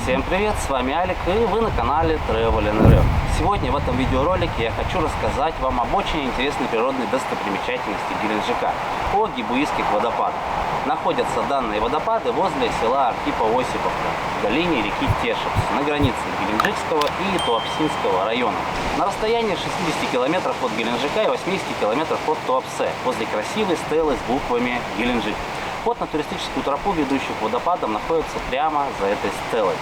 Всем привет, с вами Алик, и вы на канале Travel & Review. Сегодня в этом видеоролике я хочу рассказать вам об очень интересной природной достопримечательности Геленджика – о Гебуйских водопадах. Находятся данные водопады возле села Архипо-Осиповка в долине реки Тешевц на границе Геленджикского и Туапсинского района. На расстоянии 60 километров от Геленджика и 80 километров от Туапсе возле красивой стелы с буквами Геленджик. Вход на туристическую тропу, ведущую к водопадам, находится прямо за этой стелой.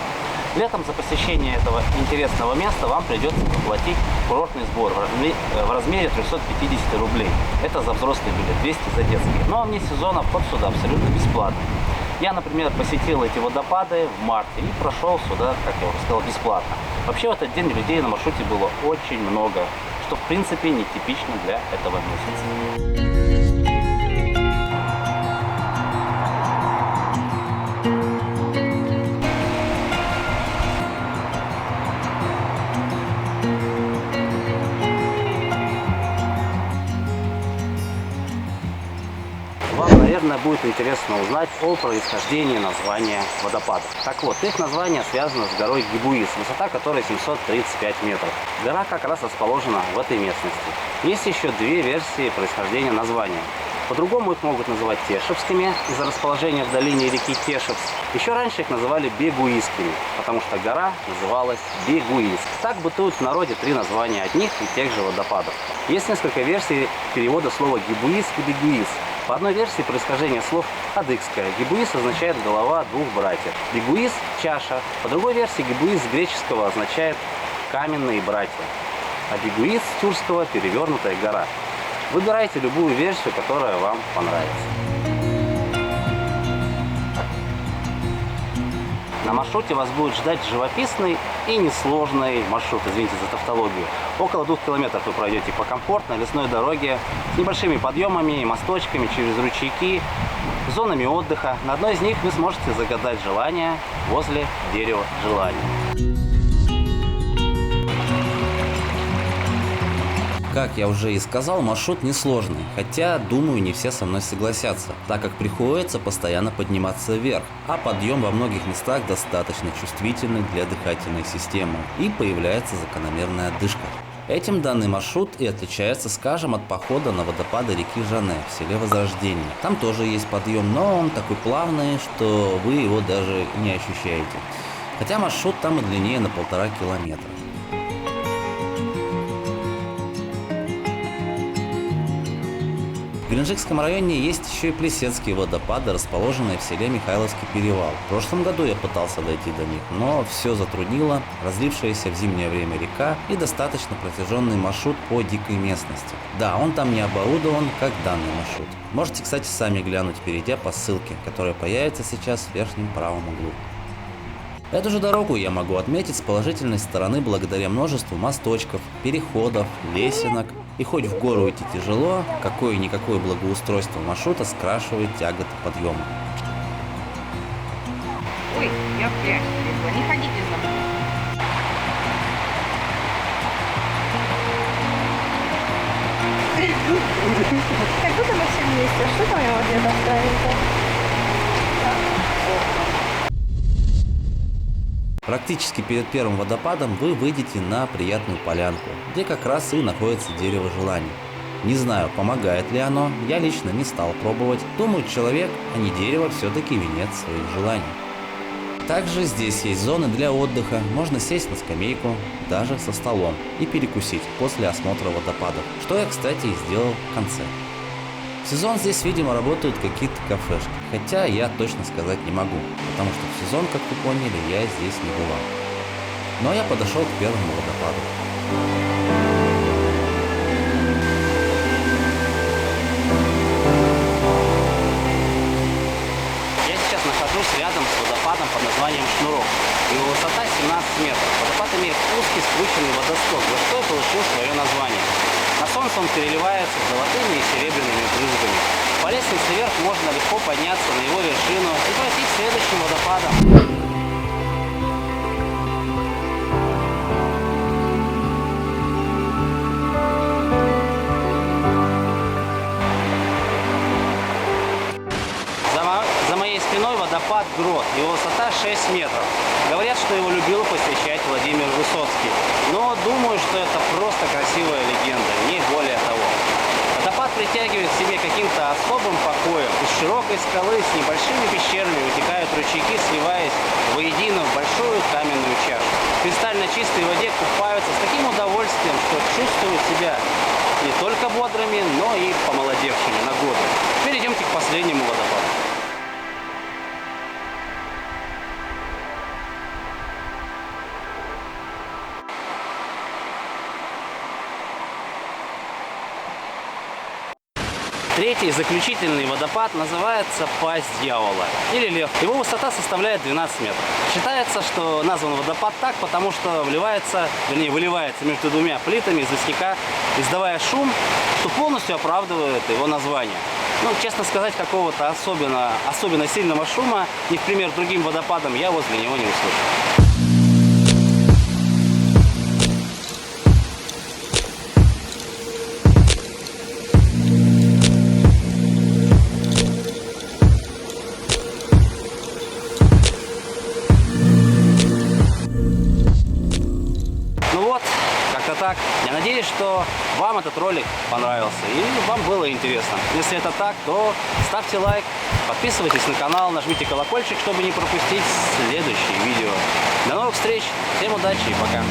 Летом за посещение этого интересного места вам придется заплатить курортный сбор в размере 350 рублей. Это за взрослый билет, 200 за детский. Ну а вне сезона вход сюда абсолютно бесплатный. Я, например, посетил эти водопады в марте и прошел сюда, как я уже сказал, бесплатно. Вообще в этот день людей на маршруте было очень много, что в принципе нетипично для этого месяца. Наверное, будет интересно узнать о происхождении названия водопадов. Так вот, их название связано с горой Гебуис, высота которой 735 метров. Гора как раз расположена в этой местности. Есть еще две версии происхождения названия. По-другому их могут называть Тешевскими из-за расположения в долине реки Тешевц. Еще раньше их называли Бегуискими, потому что гора называлась Бегуиск. Так бытуют в народе три названия одних и тех же водопадов. Есть несколько версий перевода слова Гебуис и Бегуис. По одной версии происхождение слов адыгское. Гебуис означает голова двух братьев. Бегуис – чаша. По другой версии Гебуис с греческого означает каменные братья. А Бегуис с тюркского – перевернутая гора. Выбирайте любую версию, которая вам понравится. На маршруте вас будет ждать живописный и несложный маршрут, извините за тавтологию. Около 2 километров вы пройдете по комфортной лесной дороге с небольшими подъемами и мосточками через ручейки, зонами отдыха. На одной из них вы сможете загадать желание возле дерева желаний. Как я уже и сказал, маршрут несложный, хотя, думаю, не все со мной согласятся, так как приходится постоянно подниматься вверх, а подъем во многих местах достаточно чувствительный для дыхательной системы, и появляется закономерная одышка. Этим данный маршрут и отличается, скажем, от похода на водопады реки Жанне в селе Возрождение. Там тоже есть подъем, но он такой плавный, что вы его даже не ощущаете. Хотя маршрут там и длиннее на 1,5 километра. В Геленджикском районе есть еще и Плесецкие водопады, расположенные в селе Михайловский перевал. В прошлом году я пытался дойти до них, но все затруднило разлившаяся в зимнее время река и достаточно протяженный маршрут по дикой местности. Да, он там не оборудован, как данный маршрут. Можете, кстати, сами глянуть, перейдя по ссылке, которая появится сейчас в верхнем правом углу. Эту же дорогу я могу отметить с положительной стороны благодаря множеству мосточков, переходов, лесенок. И хоть в гору идти тяжело, какое-никакое благоустройство маршрута скрашивает тяготы подъема. Ой, я в грязь влезла, не ходите за мной. Как будто мы все вместе. Что там я вот где-то оставила? Практически перед первым водопадом вы выйдете на приятную полянку, где как раз и находится дерево желаний. Не знаю, помогает ли оно, я лично не стал пробовать. Думаю, человек, а не дерево, все-таки венец своих желаний. Также здесь есть зоны для отдыха, можно сесть на скамейку, даже со столом, и перекусить после осмотра водопадов, что я, кстати, и сделал в конце. В сезон здесь, видимо, работают какие-то кафешки, хотя я точно сказать не могу, потому что в сезон, как вы поняли, я здесь не бывал. Но я подошел к первому водопаду. Я сейчас нахожусь рядом с водопадом под названием Шнурок. Его высота 17 метров. Водопад имеет узкий скрученный водосток, за что и получил свое название. На солнце он переливается золотыми и серебряными брызгами. По лестнице вверх можно легко подняться на его вершину и пройти к следующим водопадам. За моей спиной водопад водопад Грот. Его высота 6 метров. Говорят, что его любил посещать Владимир Высоцкий. Но думаю, что это просто красивая легенда, не более того. Водопад притягивает к себе каким-то особым покоем. Из широкой скалы с небольшими пещерами вытекают ручейки, сливаясь воедино в большую каменную чашу. В кристально чистой воде купаются с таким удовольствием, что чувствуют себя не только бодрыми, но и помолодевшими на годы. Перейдемте к последнему водопаду. Третий, заключительный водопад называется Пасть Дьявола или Лев. Его высота составляет 12 метров. Считается, что назван водопад так, потому что выливается между двумя плитами известняка, издавая шум, что полностью оправдывает его название. Ну, честно сказать, какого-то особенно сильного шума, не в пример другим водопадам, я возле него не услышал. Так, я надеюсь, что вам этот ролик понравился и вам было интересно. Если это так, то ставьте лайк, подписывайтесь на канал, нажмите колокольчик, чтобы не пропустить следующие видео. До новых встреч, всем удачи и пока.